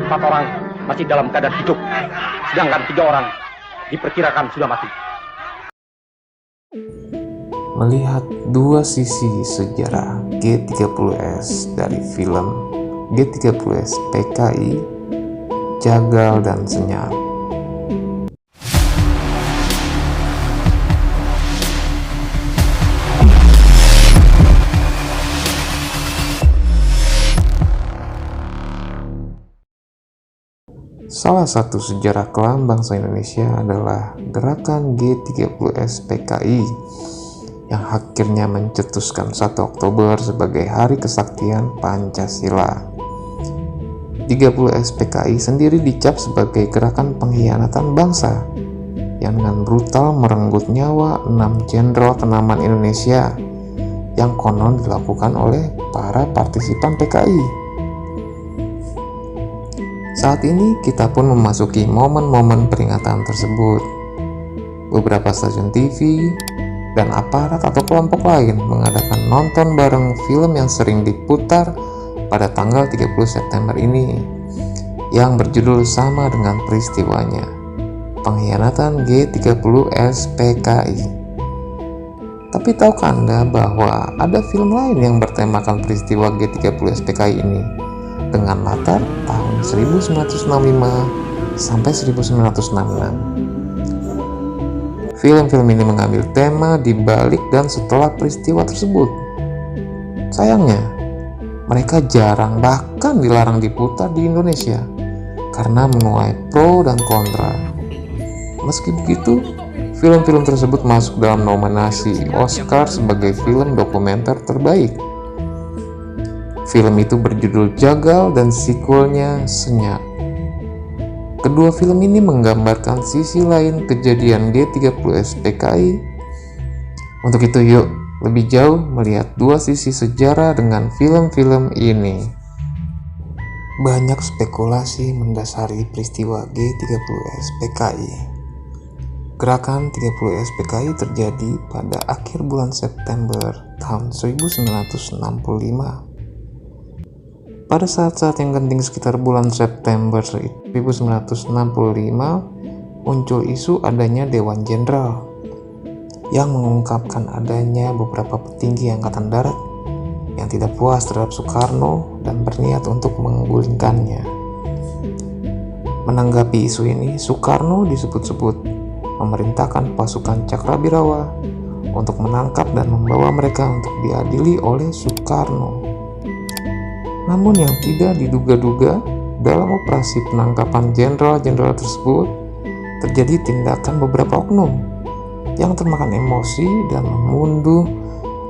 4 orang masih dalam keadaan hidup, sedangkan 3 orang diperkirakan sudah mati. Melihat dua sisi sejarah G30S dari film G30S PKI, Jagal dan Senyap. Salah satu sejarah kelam bangsa Indonesia adalah gerakan G30S PKI yang akhirnya mencetuskan 1 Oktober sebagai Hari Kesaktian Pancasila. 30S PKI sendiri dicap sebagai gerakan pengkhianatan bangsa yang dengan brutal merenggut nyawa 6 jenderal kenaman Indonesia yang konon dilakukan oleh para partisipan PKI. Saat ini kita pun memasuki momen-momen peringatan tersebut. Beberapa stasiun TV dan aparat atau kelompok lain mengadakan nonton bareng film yang sering diputar pada tanggal 30 September ini yang berjudul sama dengan peristiwanya, pengkhianatan G30S PKI. Tapi tahukah Anda bahwa ada film lain yang bertemakan peristiwa G30S PKI ini dengan latar tahun 1965 sampai 1966. Film-film ini mengambil tema di balik dan setelah peristiwa tersebut. Sayangnya, mereka jarang bahkan dilarang diputar di Indonesia karena menuai pro dan kontra. Meski begitu, film-film tersebut masuk dalam nominasi Oscar sebagai film dokumenter terbaik. Film itu berjudul Jagal dan sequelnya Senyap. Kedua film ini menggambarkan sisi lain kejadian G30S PKI. Untuk itu yuk lebih jauh melihat dua sisi sejarah dengan film-film ini. Banyak spekulasi mendasari peristiwa G30S PKI. Gerakan 30S PKI terjadi pada akhir bulan September tahun 1965. Pada saat-saat yang genting sekitar bulan September 1965, muncul isu adanya Dewan Jenderal yang mengungkapkan adanya beberapa petinggi Angkatan Darat yang tidak puas terhadap Soekarno dan berniat untuk menggulingkannya. Menanggapi isu ini, Soekarno disebut-sebut memerintahkan pasukan Cakrabirawa untuk menangkap dan membawa mereka untuk diadili oleh Soekarno. Namun yang tidak diduga-duga, dalam operasi penangkapan jenderal-jenderal tersebut terjadi tindakan beberapa oknum yang termakan emosi dan membunuh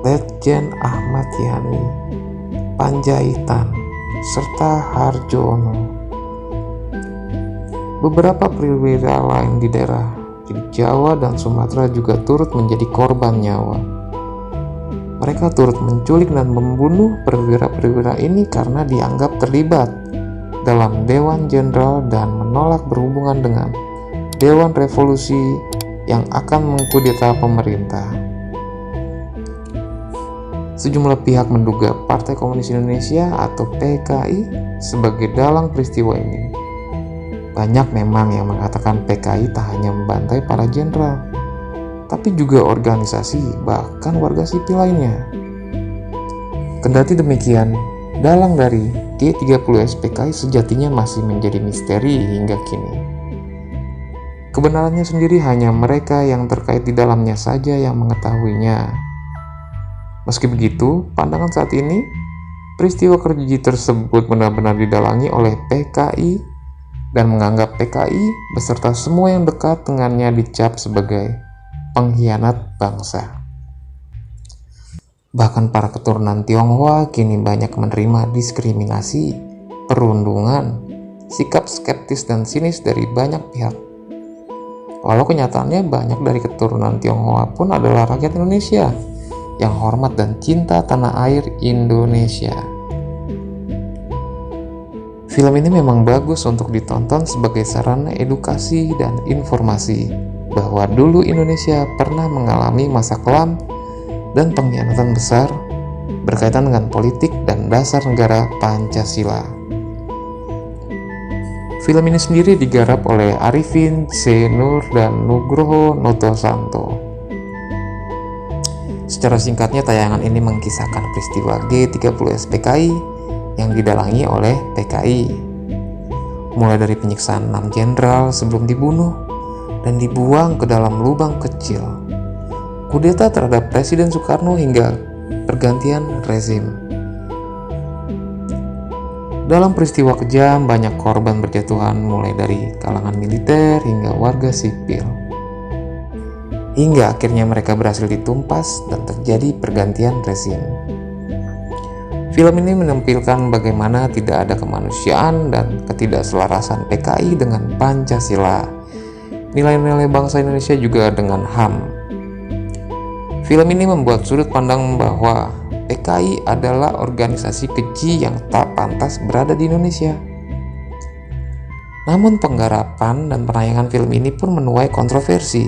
Letjen Ahmad Yani, Panjaitan, serta Harjono. Beberapa perwira lain di daerah di Jawa dan Sumatera juga turut menjadi korban nyawa. Mereka turut menculik dan membunuh perwira-perwira ini karena dianggap terlibat dalam Dewan Jenderal dan menolak berhubungan dengan Dewan Revolusi yang akan mengkudeta pemerintah. Sejumlah pihak menduga Partai Komunis Indonesia atau PKI sebagai dalang peristiwa ini. Banyak memang yang mengatakan PKI tak hanya membantai para jenderal, tapi juga organisasi, bahkan warga sipil lainnya. Kendati demikian, dalang dari G30S PKI sejatinya masih menjadi misteri hingga kini. Kebenarannya sendiri hanya mereka yang terkait di dalamnya saja yang mengetahuinya. Meski begitu, pandangan saat ini, peristiwa keji tersebut benar-benar didalangi oleh PKI dan menganggap PKI beserta semua yang dekat dengannya dicap sebagai pengkhianat bangsa. Bahkan para keturunan Tionghoa kini banyak menerima diskriminasi, perundungan, sikap skeptis dan sinis dari banyak pihak. Walau kenyataannya banyak dari keturunan Tionghoa pun adalah rakyat Indonesia yang hormat dan cinta tanah air Indonesia. Film ini memang bagus untuk ditonton sebagai sarana edukasi dan informasi bahwa dulu Indonesia pernah mengalami masa kelam dan pengkhianatan besar berkaitan dengan politik dan dasar negara Pancasila. Film ini sendiri digarap oleh Arifin C. Nur dan Nugroho Notosanto. Secara singkatnya, tayangan ini mengisahkan peristiwa G30 SPKI yang didalangi oleh PKI, mulai dari penyiksaan 6 jenderal sebelum dibunuh dan dibuang ke dalam lubang kecil, kudeta terhadap Presiden Soekarno hingga pergantian rezim. Dalam peristiwa kejam, banyak korban berjatuhan mulai dari kalangan militer hingga warga sipil. Hingga akhirnya mereka berhasil ditumpas dan terjadi pergantian rezim. Film ini menampilkan bagaimana tidak ada kemanusiaan dan ketidakselarasan PKI dengan Pancasila, nilai-nilai bangsa Indonesia juga dengan HAM. Film ini membuat sudut pandang bahwa PKI adalah organisasi keji yang tak pantas berada di Indonesia. Namun penggarapan dan penayangan film ini pun menuai kontroversi,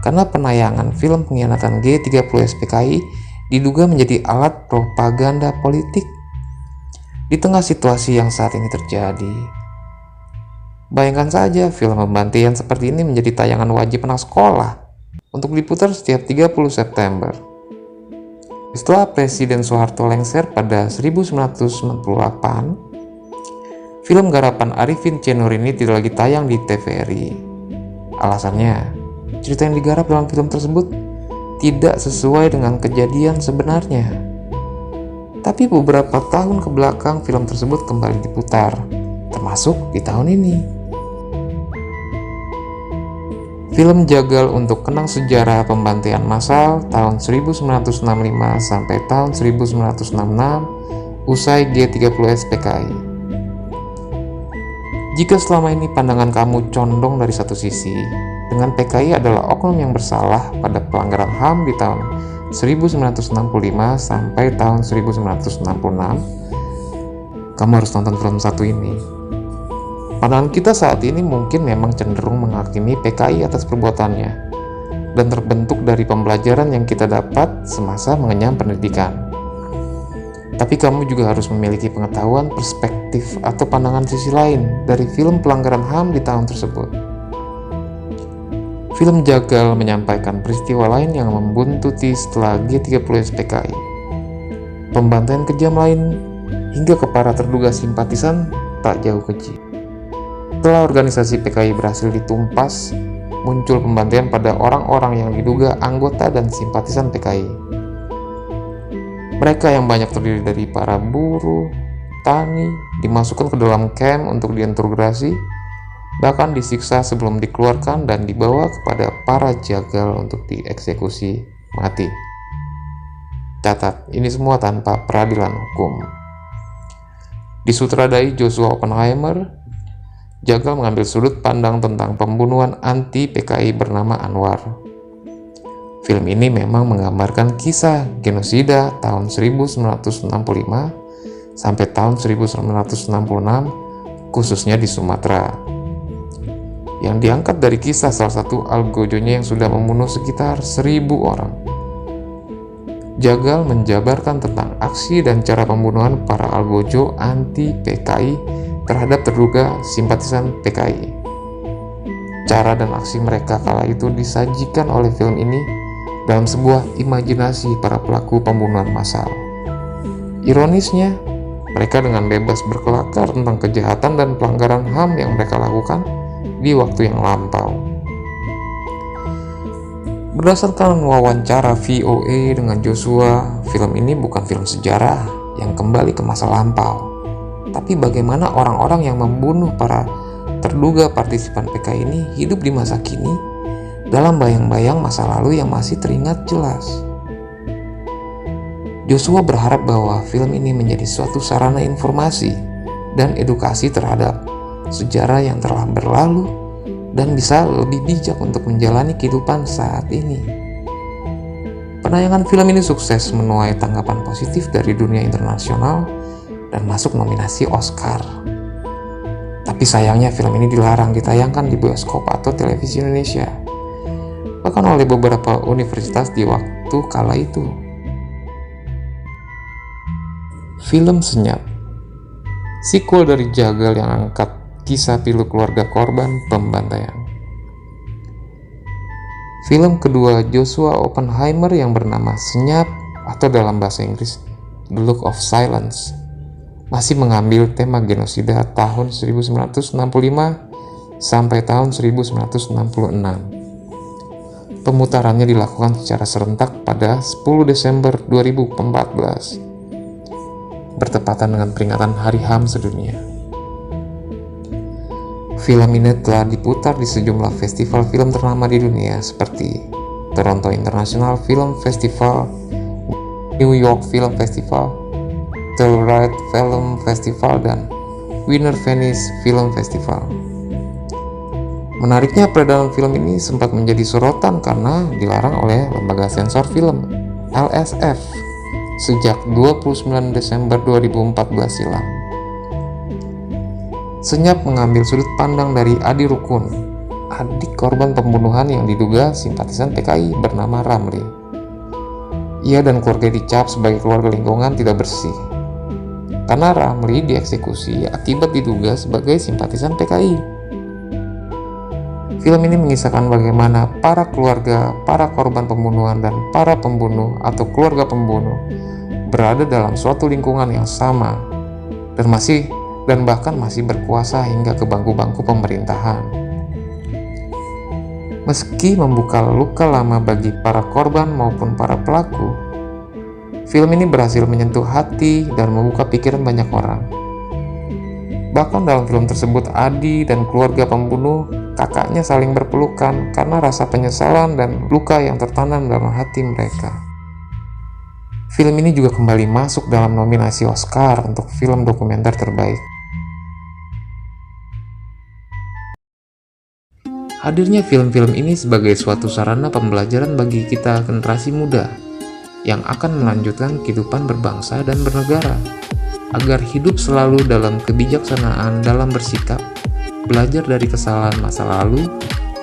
karena penayangan film pengkhianatan G30 SPKI diduga menjadi alat propaganda politik di tengah situasi yang saat ini terjadi. Bayangkan saja film pembantian seperti ini menjadi tayangan wajib anak sekolah untuk diputar setiap 30 September. Setelah Presiden Soeharto lengser pada 1998, film garapan Arifin C. Nur ini tidak lagi tayang di TVRI. Alasannya, cerita yang digarap dalam film tersebut tidak sesuai dengan kejadian sebenarnya. Tapi beberapa tahun ke belakang film tersebut kembali diputar, termasuk di tahun ini. Film Jagal untuk kenang sejarah pembantaian massal tahun 1965 sampai tahun 1966 usai G30 SPKI. Jika selama ini pandangan kamu condong dari satu sisi, dengan PKI adalah oknum yang bersalah pada pelanggaran HAM di tahun 1965 sampai tahun 1966, kamu harus nonton film satu ini. Pandangan kita saat ini mungkin memang cenderung menghakimi PKI atas perbuatannya dan terbentuk dari pembelajaran yang kita dapat semasa mengenyam pendidikan. Tapi kamu juga harus memiliki pengetahuan, perspektif, atau pandangan sisi lain dari film pelanggaran HAM di tahun tersebut. Film Jagal menyampaikan peristiwa lain yang membuntuti setelah G30 SPKI. Pembantaian kejam lain hingga ke para terduga simpatisan tak jauh keji. Setelah organisasi PKI berhasil ditumpas, muncul pembantaian pada orang-orang yang diduga anggota dan simpatisan PKI. Mereka yang banyak terdiri dari para buruh, tani, dimasukkan ke dalam camp untuk diinterogasi, bahkan disiksa sebelum dikeluarkan dan dibawa kepada para jagal untuk dieksekusi mati. Catat, ini semua tanpa peradilan hukum. Disutradai Joshua Oppenheimer, Jagal mengambil sudut pandang tentang pembunuhan anti-PKI bernama Anwar. Film ini memang menggambarkan kisah genosida tahun 1965 sampai tahun 1966, khususnya di Sumatera, yang diangkat dari kisah salah satu algojonya yang sudah membunuh sekitar 1.000 orang. Jagal menjabarkan tentang aksi dan cara pembunuhan para algojo anti-PKI terhadap terduga simpatisan PKI. Cara dan aksi mereka kala itu disajikan oleh film ini dalam sebuah imajinasi para pelaku pembunuhan massal. Ironisnya, mereka dengan bebas berkelakar tentang kejahatan dan pelanggaran HAM yang mereka lakukan di waktu yang lampau. Berdasarkan wawancara VOA dengan Joshua, film ini bukan film sejarah yang kembali ke masa lampau, tapi bagaimana orang-orang yang membunuh para terduga partisipan PKI ini hidup di masa kini dalam bayang-bayang masa lalu yang masih teringat jelas. Joshua berharap bahwa film ini menjadi suatu sarana informasi dan edukasi terhadap sejarah yang telah berlalu dan bisa lebih bijak untuk menjalani kehidupan saat ini. Penayangan film ini sukses menuai tanggapan positif dari dunia internasional dan masuk nominasi Oscar. Tapi sayangnya film ini dilarang ditayangkan di bioskop atau televisi Indonesia, bahkan oleh beberapa universitas di waktu kala itu. Film Senyap, sequel dari Jagal yang angkat kisah pilu keluarga korban pembantaian. Film kedua Joshua Oppenheimer yang bernama Senyap atau dalam bahasa Inggris The Look of Silence masih mengambil tema genosida tahun 1965 sampai tahun 1966. Pemutarannya dilakukan secara serentak pada 10 Desember 2014, bertepatan dengan peringatan Hari HAM sedunia. Film ini telah diputar di sejumlah festival film ternama di dunia seperti Toronto International Film Festival, New York Film Festival, Telluride Film Festival, dan Wiener Venice Film Festival. Menariknya, peredaran film ini sempat menjadi sorotan karena dilarang oleh Lembaga Sensor Film (LSF) sejak 29 Desember 2014 silam. Senyap mengambil sudut pandang dari Adi Rukun, adik korban pembunuhan yang diduga simpatisan PKI bernama Ramli. Ia dan keluarga dicap sebagai keluarga lingkungan tidak bersih, karena Ramli dieksekusi akibat diduga sebagai simpatisan PKI. Film ini mengisahkan bagaimana para keluarga, para korban pembunuhan, dan para pembunuh atau keluarga pembunuh berada dalam suatu lingkungan yang sama dan bahkan masih berkuasa hingga ke bangku-bangku pemerintahan. Meski membuka luka lama bagi para korban maupun para pelaku, film ini berhasil menyentuh hati dan membuka pikiran banyak orang. Bahkan dalam film tersebut, Adi dan keluarga pembunuh kakaknya saling berpelukan karena rasa penyesalan dan luka yang tertanam dalam hati mereka. Film ini juga kembali masuk dalam nominasi Oscar untuk film dokumenter terbaik. Hadirnya film-film ini sebagai suatu sarana pembelajaran bagi kita generasi muda yang akan melanjutkan kehidupan berbangsa dan bernegara, agar hidup selalu dalam kebijaksanaan dalam bersikap, belajar dari kesalahan masa lalu,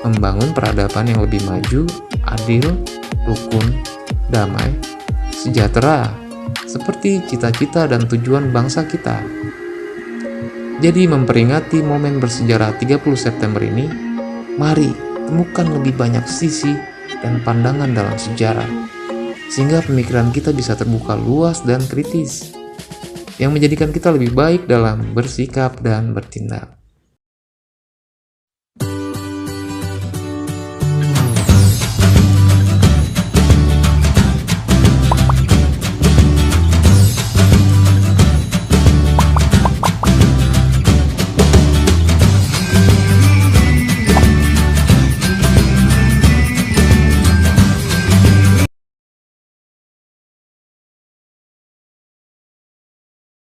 membangun peradaban yang lebih maju, adil, rukun, damai, sejahtera, seperti cita-cita dan tujuan bangsa kita. Jadi memperingati momen bersejarah 30 September ini, mari temukan lebih banyak sisi dan pandangan dalam sejarah, sehingga pemikiran kita bisa terbuka luas dan kritis, yang menjadikan kita lebih baik dalam bersikap dan bertindak.